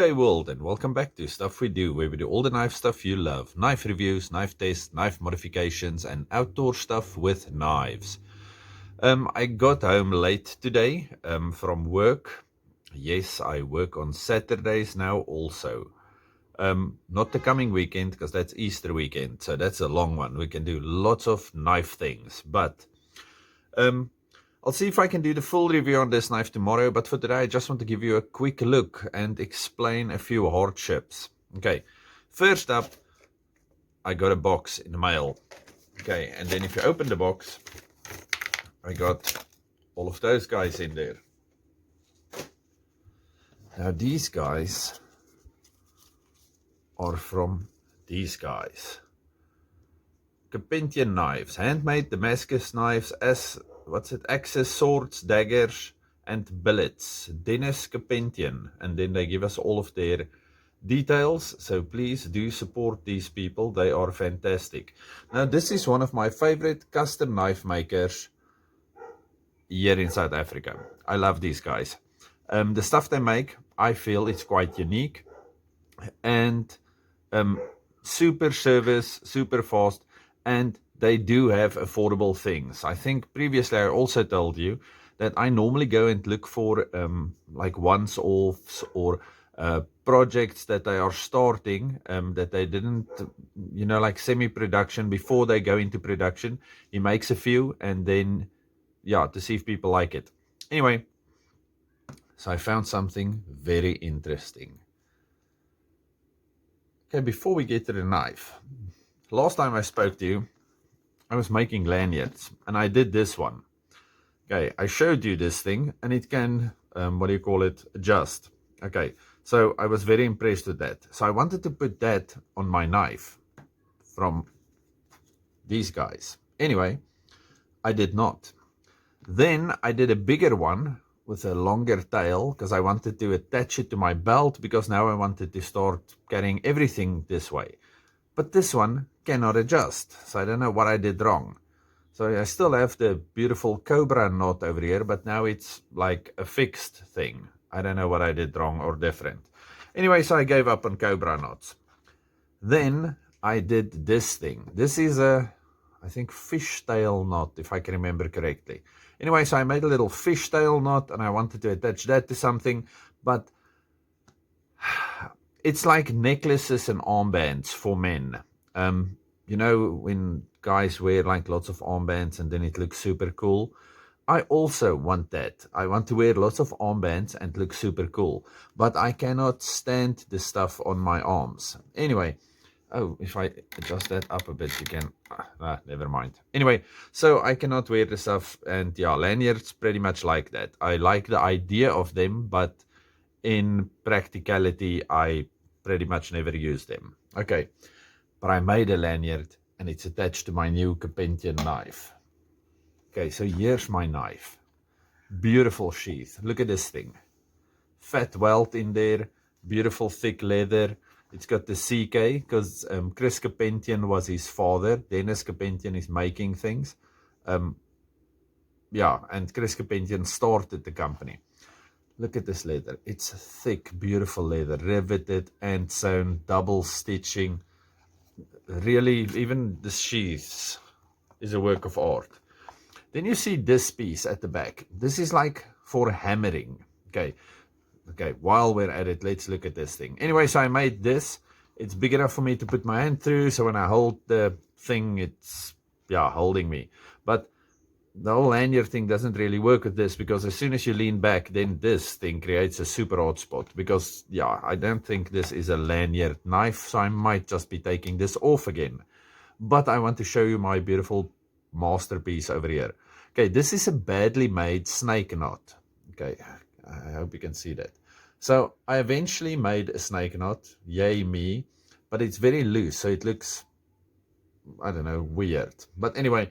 G'day world, and welcome back to Stuff We Do, where we do all the knife stuff you love. Knife reviews, knife tests, knife modifications, and outdoor stuff with knives. I got home late today from work. Yes, I work on Saturdays now also. Not the coming weekend, because that's Easter weekend, so that's a long one. We can do lots of knife things, but I'll see if I can do the full review on this knife tomorrow, but for today I just want to give you a quick look and explain a few hardships. Okay, first up, I got a box in the mail. Okay, and then if you open the box, I got all of those guys in there. Now these guys are from these guys. Kappetijn Knives, handmade damascus knives as axes, swords, daggers, and billets. Dennis Kappetijn, and then they give us all of their details, so please do support these people. They are fantastic. Now this is one of my favorite custom knife makers here in South Africa. I love these guys. The stuff they make, I feel it's quite unique, and super service, super fast, and they do have affordable things. I think previously I also told you that I normally go and look for like once-offs or projects that they are starting, that they didn't, like semi-production before they go into production. He makes a few and then, yeah, to see if people like it. Anyway, so I found something very interesting. Okay, before we get to the knife, last time I spoke to you, I was making lanyards, and I did this one. Okay, I showed you this thing, and it can, adjust. Okay, so I was very impressed with that. So I wanted to put that on my knife from these guys. Anyway, I did not. Then I did a bigger one with a longer tail, because I wanted to attach it to my belt, because now I wanted to start carrying everything this way. But this one cannot adjust, so I don't know what I did wrong. So I still have the beautiful cobra knot over here, but now it's like a fixed thing. I don't know what I did wrong or different. Anyway, so I gave up on cobra knots. Then I did this thing. This is a, I think, fishtail knot, if I can remember correctly. Anyway, so I made a little fishtail knot, and I wanted to attach that to something, but it's like necklaces and armbands for men. When guys wear like lots of armbands and then it looks super cool. I also want that. I want to wear lots of armbands and look super cool, but I cannot stand the stuff on my arms. Anyway, if I adjust that up a bit, you can, never mind. Anyway, so I cannot wear the stuff, and yeah, lanyards pretty much like that. I like the idea of them, but in practicality, I pretty much never use them. Okay, but I made a lanyard, and it's attached to my new Kappetijn knife. Okay, so here's my knife. Beautiful sheath. Look at this thing. Fat welt in there. Beautiful thick leather. It's got the CK, because Chris Kappetijn was his father. Dennis Kappetijn is making things. And Chris Kappetijn started the company. Look at this leather. It's thick, beautiful leather, riveted and sewn, double stitching. Really, even the sheaths is a work of art. Then you see this piece at the back. This is like for hammering. Okay, while we're at it, let's look at this thing. Anyway, so I made this. It's big enough for me to put my hand through, so when I hold the thing, it's, holding me. But the whole lanyard thing doesn't really work with this, because as soon as you lean back, then this thing creates a super hot spot. Because, I don't think this is a lanyard knife, so I might just be taking this off again. But I want to show you my beautiful masterpiece over here. Okay, this is a badly made snake knot. Okay, I hope you can see that. So I eventually made a snake knot, yay me, but it's very loose, so it looks, I don't know, weird. But anyway,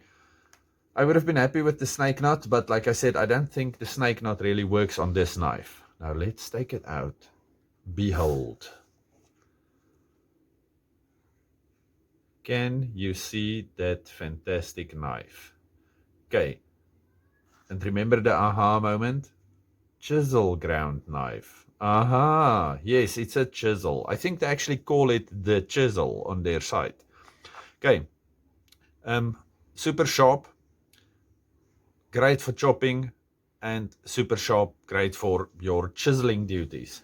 I would have been happy with the snake knot, but like I said, I don't think the snake knot really works on this knife. Now let's take it out. Behold. Can you see that fantastic knife? Okay, and remember the aha moment? Chisel ground knife. Aha, yes, it's a chisel. I think they actually call it the chisel on their site. Okay, super sharp, great for chopping, and super sharp, great for your chiseling duties.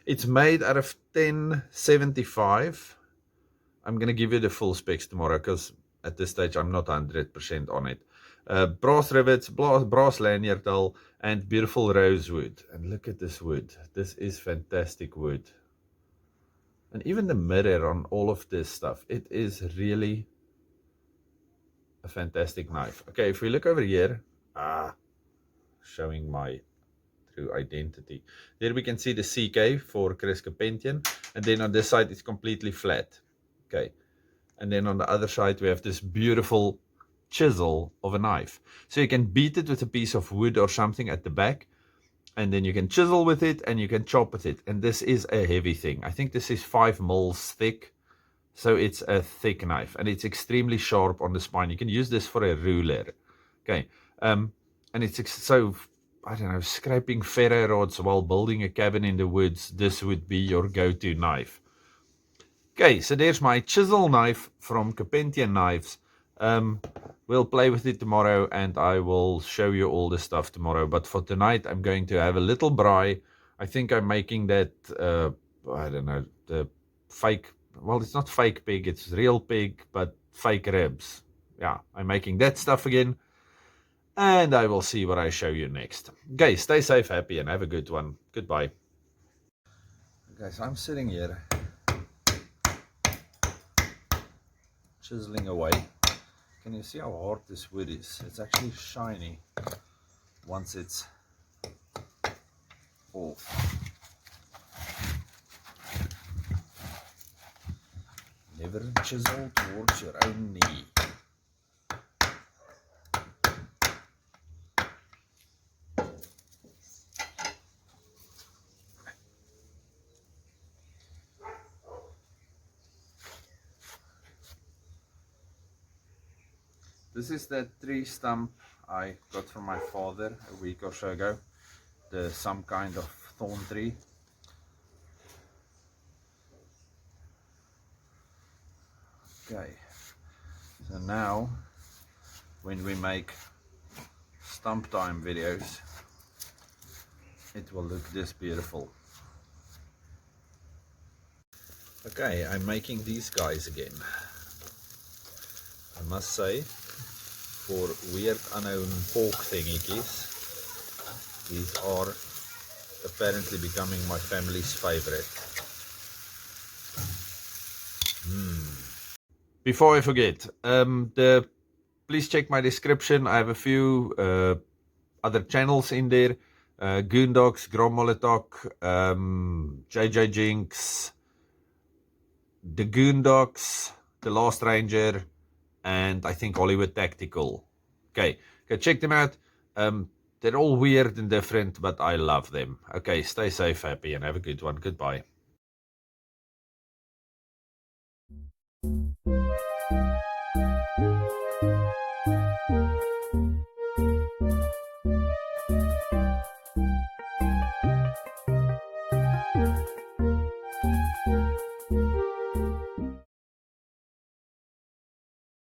It's made out of 1075. I'm going to give you the full specs tomorrow because at this stage I'm not 100% on it. Brass rivets, brass lanyard hole, and beautiful rosewood. And look at this wood. This is fantastic wood. And even the mirror on all of this stuff, it is really a fantastic knife. Okay, if we look over here, showing my true identity. There we can see the CK for Chris Kappetijn, and then on this side it's completely flat. Okay, and then on the other side we have this beautiful chisel of a knife. So you can beat it with a piece of wood or something at the back, and then you can chisel with it and you can chop with it. And this is a heavy thing. I think this is 5 mils thick. So it's a thick knife and it's extremely sharp on the spine. You can use this for a ruler. Okay. And it's so, I don't know, scraping ferro rods while building a cabin in the woods. This would be your go-to knife. Okay, so there's my chisel knife from Kappetijn Knives. We'll play with it tomorrow and I will show you all the stuff tomorrow. But for tonight, I'm going to have a little braai. I think I'm making that, I don't know, the fake, well, it's not fake pig, it's real pig, but fake ribs. Yeah, I'm making that stuff again. And I will see what I show you next. Okay, stay safe, happy, and have a good one. Goodbye. Okay, so I'm sitting here, chiseling away. Can you see how hard this wood is? It's actually shiny once it's off. Never chisel towards your own knee. This is that tree stump I got from my father a week or so ago. Some kind of thorn tree. Okay, so now when we make stump time videos, it will look this beautiful. Okay, I'm making these guys again. I must say, for weird unknown pork thingies, these are apparently becoming my family's favorite. Before I forget, please check my description. I have a few other channels in there. Goondogs, Gromolotok, JJ Jinx, the Goondogs, The Last Ranger, and I think Hollywood Tactical. Okay, go check them out. They're all weird and different, but I love them. Okay, stay safe, happy, and have a good one. Goodbye.